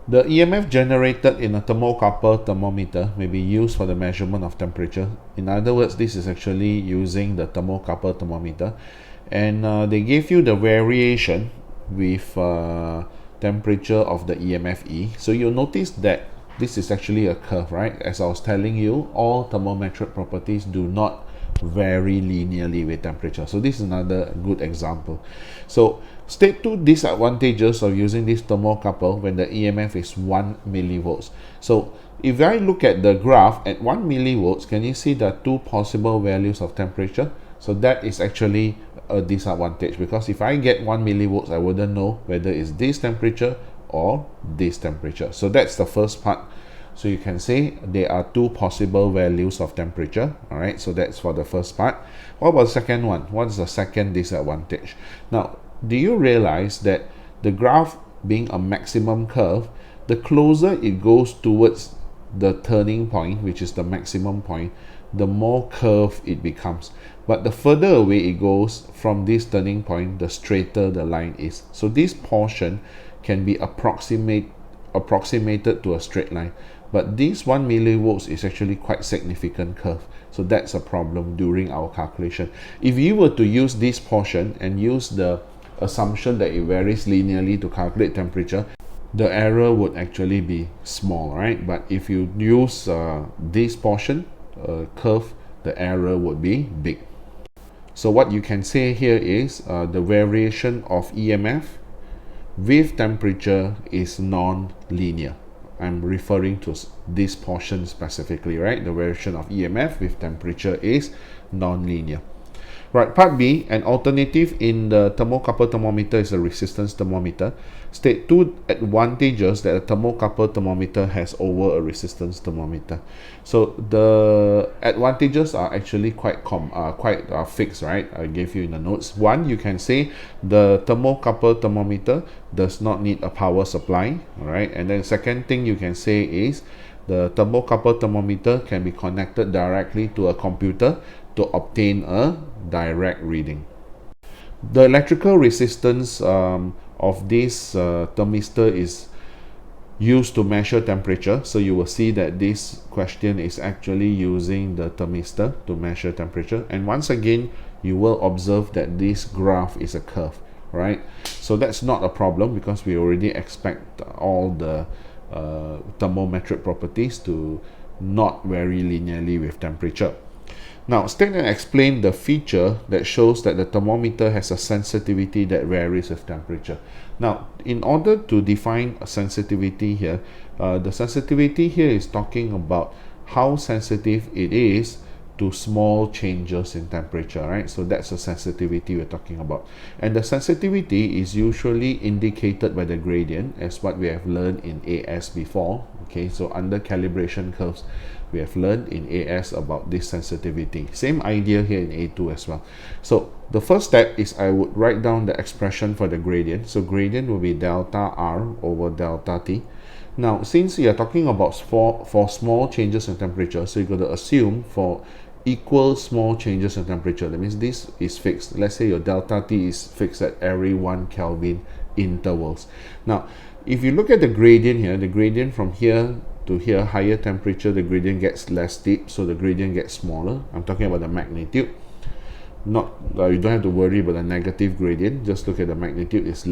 The EMF generated in a thermocouple thermometer may be used for the measurement of temperature. In other words, this is actually using the thermocouple thermometer, and they gave you the variation with temperature of the EMFE. So you'll notice that this is actually a curve, right? As I was telling you, all thermometric properties do not vary linearly with temperature. So this is another good example. So state two disadvantages of using this thermocouple when the EMF is 1 millivolts. So if I look at the graph at 1 millivolts, can you see the two possible values of temperature? So that is actually a disadvantage, because if I get 1 millivolts, I wouldn't know whether it's this temperature or this temperature. So that's the first part. So you can say there are two possible values of temperature. All right, so that's for the first part. What about the second one? What is the second disadvantage? Now, do you realize that the graph being a maximum curve, the closer it goes towards the turning point, which is the maximum point, the more curved it becomes. But the further away it goes from this turning point, the straighter the line is. So this portion can be approximated to a straight line. But this 1 millivolts is actually quite significant curve. So that's a problem during our calculation. If you were to use this portion and use the assumption that it varies linearly to calculate temperature, the error would actually be small, right? But if you use this portion curve, the error would be big. So what you can say here is the variation of EMF with temperature is non-linear. I'm referring to this portion specifically, right? The variation of EMF with temperature is non-linear. Right, part B, an alternative in the thermocouple thermometer is a resistance thermometer. State two advantages that a thermocouple thermometer has over a resistance thermometer. So the advantages are actually quite fixed, right? I gave you in the notes. One, you can say the thermocouple thermometer does not need a power supply, all right? And then second thing you can say is the thermocouple thermometer can be connected directly to a computer to obtain a direct reading. The electrical resistance of this thermistor is used to measure temperature. So you will see that this question is actually using the thermistor to measure temperature. And once again, you will observe that this graph is a curve, right? So that's not a problem because we already expect all the thermometric properties to not vary linearly with temperature. Now, state and explain the feature that shows that the thermometer has a sensitivity that varies with temperature. Now, in order to define a sensitivity here, the sensitivity here is talking about how sensitive it is to small changes in temperature, right? So that's the sensitivity we're talking about. And the sensitivity is usually indicated by the gradient, as what we have learned in AS before. Okay, so under calibration curves, we have learned in AS about this sensitivity. Same idea here in A2 as well. So the first step is I would write down the expression for the gradient. So gradient will be delta R over delta T. Now, since we are talking about for small changes in temperature, so you're going to assume for equal small changes in temperature, that means this is fixed. Let's say your delta T is fixed at every 1 Kelvin intervals. Now, if you look at the gradient here, the gradient from here to here, higher temperature, the gradient gets less steep, so the gradient gets smaller. I'm talking about the magnitude. You don't have to worry about the negative gradient. Just look at the magnitude is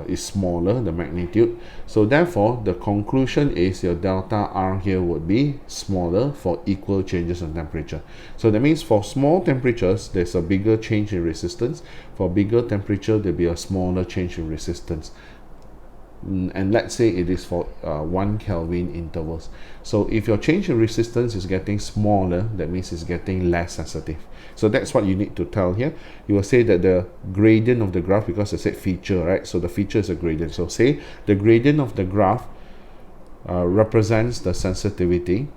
is smaller, the magnitude. So therefore, the conclusion is your delta R here would be smaller for equal changes in temperature. So that means for small temperatures, there's a bigger change in resistance. For bigger temperature, there'll be a smaller change in resistance. And let's say it is for 1 Kelvin intervals. So if your change in resistance is getting smaller, that means it's getting less sensitive. So that's what you need to tell here. You will say that the gradient of the graph, because I said feature, right? So the feature is a gradient. So say the gradient of the graph represents the sensitivity.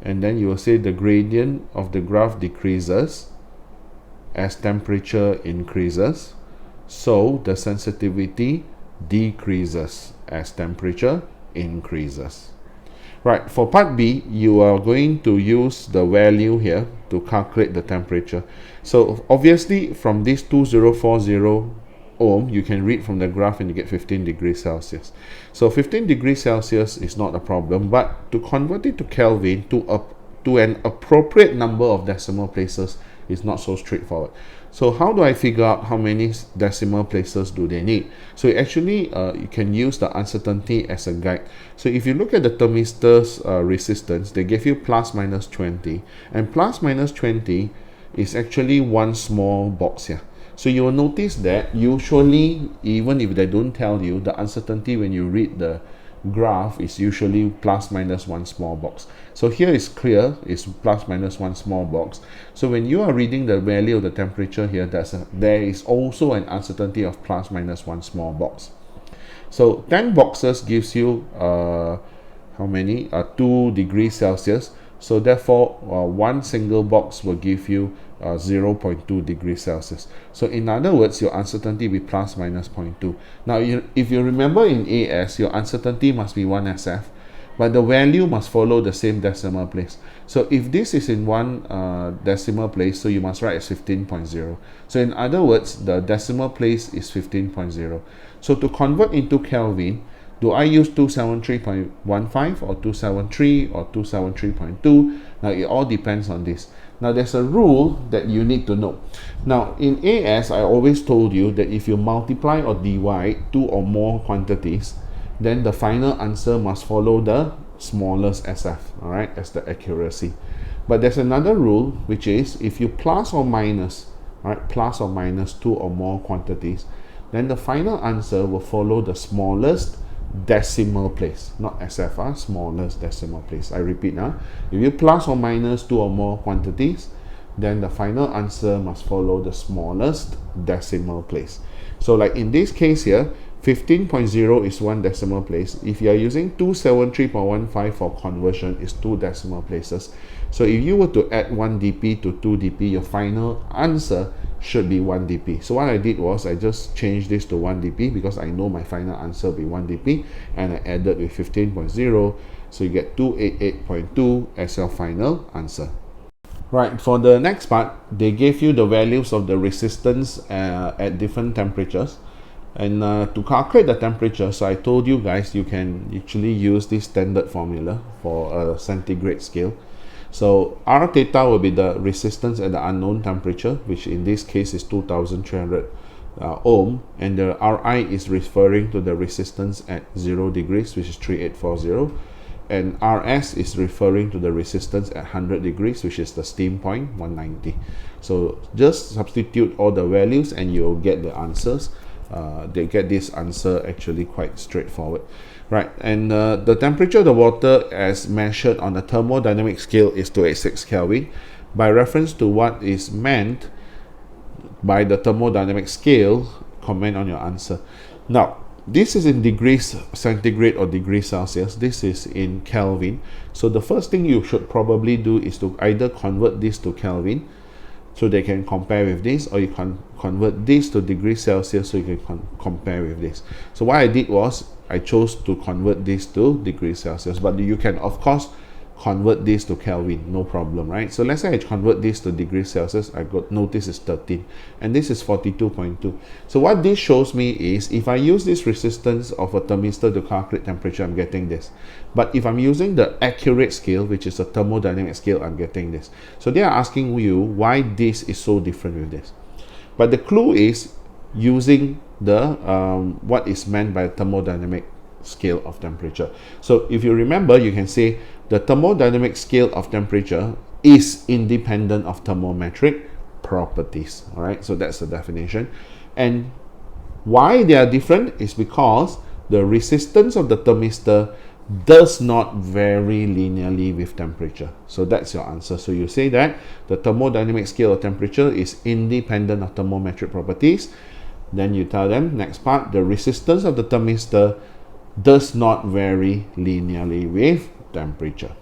And then you will say the gradient of the graph decreases as temperature increases. So the sensitivity decreases as temperature increases. Right, for part B, you are going to use the value here to calculate the temperature. So obviously from this 2040 ohm, you can read from the graph and you get 15 degrees Celsius. So 15 degrees Celsius is not a problem, but to convert it to Kelvin to an appropriate number of decimal places is not so straightforward. So how do I figure out how many decimal places do they need? So actually you can use the uncertainty as a guide. So if you look at the thermistor's resistance, they give you plus minus 20, and plus minus 20 is actually one small box here. So you will notice that usually, even if they don't tell you, the uncertainty when you read the graph is usually plus minus one small box. So here is clear, it's plus minus one small box. So when you are reading the value of the temperature here, there is also an uncertainty of plus minus one small box. So 10 boxes gives you how many? 2 degrees Celsius. So therefore, one single box will give you 0.2 degrees Celsius. So in other words, your uncertainty will be plus minus 0.2. Now, if you remember in AS, your uncertainty must be 1 SF, but the value must follow the same decimal place. So if this is in one decimal place, so you must write as 15.0. So in other words, the decimal place is 15.0. So to convert into Kelvin, do I use 273.15 or 273 or 273.2? Now it all depends on this. Now there's a rule that you need to know. Now in AS, I always told you that if you multiply or divide two or more quantities, then the final answer must follow the smallest SF, all right, as the accuracy. But there's another rule, which is if you plus or minus, all right, plus or minus two or more quantities, then the final answer will follow the smallest decimal place, not SF, smallest decimal place. I repeat now, if you plus or minus two or more quantities, then the final answer must follow the smallest decimal place. So like in this case here, 15.0 is one decimal place. If you are using 273.15 for conversion, is 2 decimal places. So if you were to add 1 dp to 2 dp, your final answer should be 1 dp. So what I did was I just changed this to 1 dp because I know my final answer will be 1 dp, and I added with 15.0, so you get 288.2 as your final answer. Right, for the next part, they gave you the values of the resistance at different temperatures. And to calculate the temperature, so I told you guys you can actually use this standard formula for a centigrade scale. So R theta will be the resistance at the unknown temperature, which in this case is 2300 ohm, and the Ri is referring to the resistance at 0 degrees, which is 3840, and Rs is referring to the resistance at 100 degrees, which is the steam point 190. So just substitute all the values and you'll get the answers. They get this answer actually quite straightforward, right? And the temperature of the water as measured on the thermodynamic scale is 286 Kelvin. By reference to what is meant by the thermodynamic scale, comment on your answer. Now this is in degrees centigrade or degrees Celsius. This is in Kelvin. So the first thing you should probably do is to either convert this to Kelvin, so they can compare with this, or you can convert this to degrees Celsius so you can compare with this. So what I did was I chose to convert this to degrees Celsius, but you can of course convert this to Kelvin, no problem, right? So let's say I convert this to degrees Celsius, I got notice is 13 and this is 42.2. So what this shows me is if I use this resistance of a thermistor to calculate temperature, I'm getting this. But if I'm using the accurate scale, which is a thermodynamic scale, I'm getting this. So they are asking you why this is so different with this. But the clue is using the what is meant by thermodynamic scale of temperature. So if you remember, you can say the thermodynamic scale of temperature is independent of thermometric properties. All right, so that's the definition. And why they are different is because the resistance of the thermistor does not vary linearly with temperature. So that's your answer. So you say that the thermodynamic scale of temperature is independent of thermometric properties. Then you tell them, next part, the resistance of the thermistor does not vary linearly with temperature.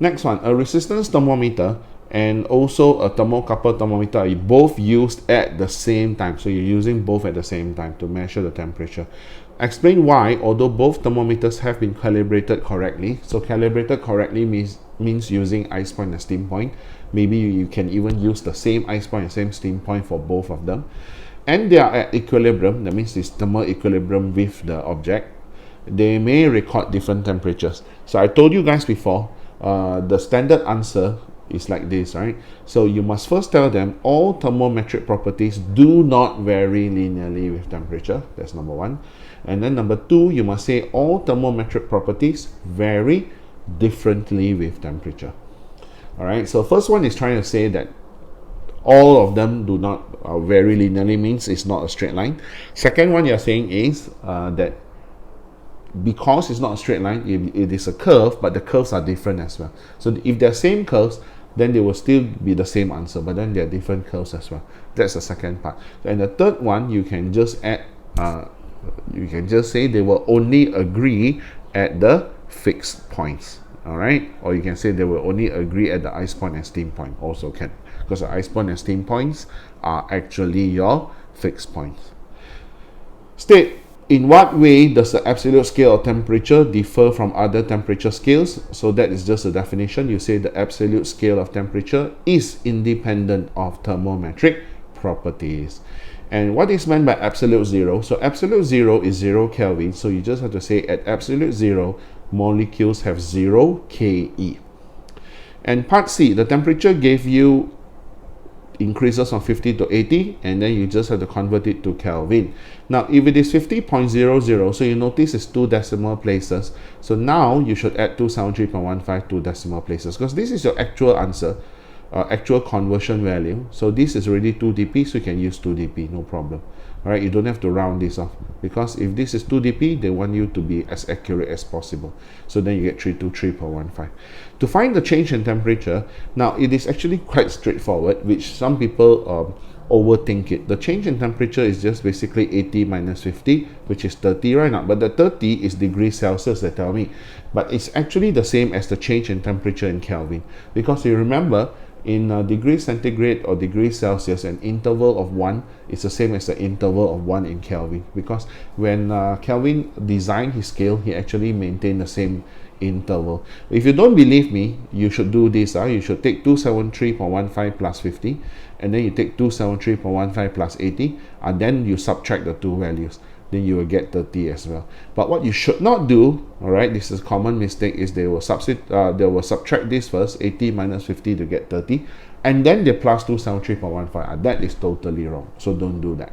Next one, a resistance thermometer and also a thermocouple thermometer are both used at the same time. So you're using both at the same time to measure the temperature. Explain why, although both thermometers have been calibrated correctly. So calibrated correctly means using ice point and steam point. Maybe you can even use the same ice point and same steam point for both of them. and they are at equilibrium, that means it's thermal equilibrium with the object, they may record different temperatures. So I told you guys before, the standard answer is like this, right? So you must first tell them all thermometric properties do not vary linearly with temperature. That's number one. And then number two, you must say all thermometric properties vary differently with temperature. All right, so first one is trying to say that all of them do not vary linearly, means it's not a straight line. Second one you're saying is that because it's not a straight line, it is a curve, but the curves are different as well. So if they're same curves, then they will still be the same answer, but then they're different curves as well. That's the second part. And the third one, you can just add, you can just say they will only agree at the fixed points. All right, or you can say they will only agree at the ice point and steam point, also can, because the ice point and steam points are actually your fixed points. State in what way does the absolute scale of temperature differ from other temperature scales. So that is just a definition. You say the absolute scale of temperature is independent of thermometric properties. And what is meant by absolute zero? So absolute zero is 0 Kelvin. So you just have to say at absolute zero, molecules have 0 Ke. And part C, the temperature gave you increases from 50 to 80, and then you just have to convert it to Kelvin. Now if it is 50.00, so you notice it's 2 decimal places, so now you should add 273.15 2 decimal places, because this is your actual answer, actual conversion value. So this is already 2 dp, so you can use 2 dp, no problem. All right, you don't have to round this off, because if this is 2 dp, they want you to be as accurate as possible. So then you get 323.15. To find the change in temperature, now it is actually quite straightforward, which some people overthink it. The change in temperature is just basically 80 minus 50, which is 30 right now, but the 30 is degrees Celsius, they tell me. But it's actually the same as the change in temperature in Kelvin, because you remember, in degrees centigrade or degrees Celsius, an interval of 1 is the same as the interval of 1 in Kelvin, because when Kelvin designed his scale, he actually maintained the same interval. If you don't believe me, you should do this. You should take 273.15 plus 50, and then you take 273.15 plus 80, and then you subtract the two values. Then you will get 30 as well. But what you should not do, all right, this is a common mistake, is they will subtract this first, 80 minus 50 to get 30, and then they plus 273.15. That is totally wrong, so don't do that.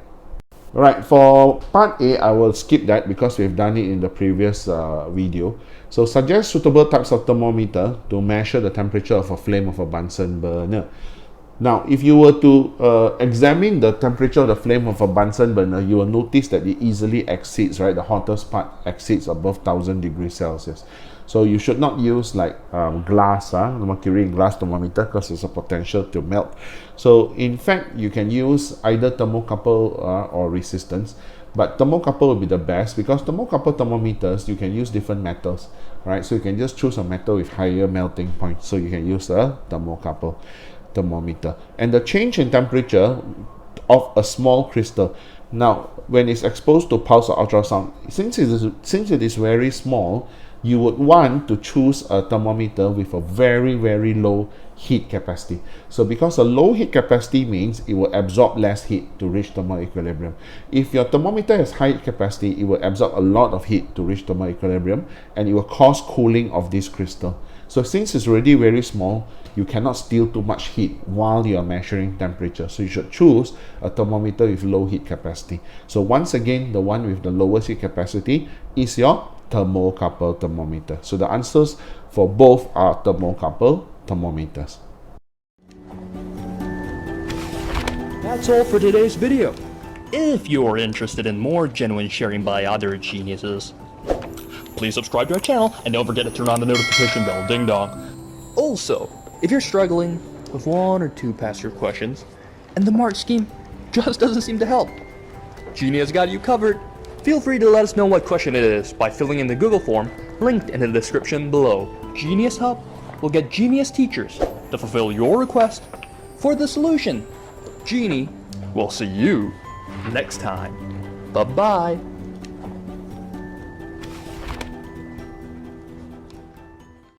All right, for part A, I will skip that because we've done it in the previous video. So suggest suitable types of thermometer to measure the temperature of a flame of a Bunsen burner. Now, if you were to examine the temperature of the flame of a Bunsen burner, you will notice that it easily exceeds, right? The hottest part exceeds above 1000 degrees Celsius. So you should not use like glass, mercury glass thermometer, because there's a potential to melt. So in fact, you can use either thermocouple or resistance, but thermocouple will be the best, because thermocouple thermometers, you can use different metals, right? So you can just choose a metal with higher melting point, so you can use a thermocouple thermometer. And the change in temperature of a small crystal, now when it's exposed to pulse or ultrasound, since it is very small, you would want to choose a thermometer with a very, very low heat capacity. So because a low heat capacity means it will absorb less heat to reach thermal equilibrium. If your thermometer has high heat capacity, it will absorb a lot of heat to reach thermal equilibrium, and it will cause cooling of this crystal. So since it's already very small, you cannot steal too much heat while you are measuring temperature. So you should choose a thermometer with low heat capacity. So once again, the one with the lowest heat capacity is your thermocouple thermometer. So the answers for both are thermocouple thermometers. That's all for today's video. If you're interested in more genuine sharing by other geniuses, please subscribe to our channel and don't forget to turn on the notification bell, ding dong. Also, if you're struggling with one or two past year questions and the mark scheme just doesn't seem to help, Genie has got you covered. Feel free to let us know what question it is by filling in the Google form linked in the description below. GenieUs Hub will get genius teachers to fulfill your request for the solution. Genie will see you next time. Bye-bye.